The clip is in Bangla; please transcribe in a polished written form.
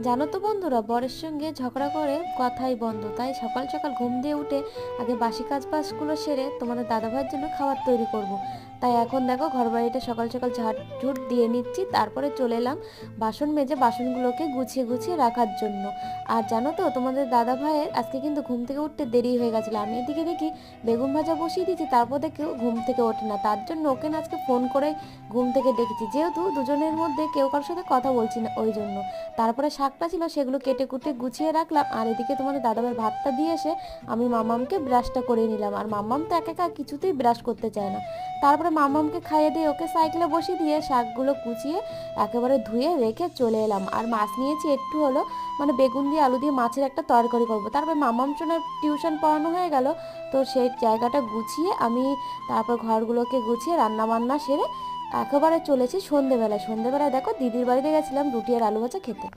জানো তো বন্ধুরা, বরের সঙ্গে ঝগড়া করে কথাই বন্ধ। তাই সকাল সকাল ঘুম দিয়ে উঠে আগে বাসি কাজ বাজগুলো সেরে তোমাদের দাদাভাইয়ের জন্য খাবার তৈরি করব। তাই এখন দেখো ঘর বাড়িটা সকাল সকাল ঝাড় ঝুট দিয়ে নিচ্ছি, তারপরে চলে এলাম বাসন মেজে বাসনগুলোকে গুছিয়ে গুছিয়ে রাখার জন্য। আর জানো তো তোমাদের দাদা ভাইয়ের আজকে কিন্তু ঘুম থেকে উঠতে দেরি হয়ে গেছিলো। আমি এদিকে দেখি বেগুন ভাজা বসিয়ে দিয়েছি, তারপর দেখেও ঘুম থেকে ওঠে না। তার জন্য ওকে না আজকে ফোন করে ঘুম থেকে ডেকেছি, যেহেতু দুজনের মধ্যে কেউ কারোর সাথে কথা বলছি না ওই জন্য। তারপরে শাকটা ছিল সেগুলো কেটে কুটে গুছিয়ে রাখলাম, আর এদিকে তোমাদের দাদাভাই ভাতটা দিয়ে এসে আমি মামামকে ব্রাশটা করে নিলাম। আর মামাম তো একা একা কিছুতেই ব্রাশ করতে চায় না। তারপরে মামামকে খাইয়ে দিয়ে ওকে সাইকেলে বসিয়ে দিয়ে শাকগুলো কুচিয়ে একেবারে ধুয়ে রেখে চলে এলাম। আর মাছ নিয়েছি একটু হলো, মানে বেগুন দিয়ে আলু দিয়ে মাছের একটা তরকারি করবো। তারপরে মামাম সোনার টিউশন পড়ানো হয়ে গেল, তো সেই জায়গাটা গুছিয়ে আমি তারপর ঘরগুলোকে গুছিয়ে রান্না বান্না সেরে একেবারে চলেছি সন্ধেবেলায়। সন্ধেবেলায় দেখো দিদির বাড়িতে গেছিলাম রুটি আর আলু ভাজা খেতে।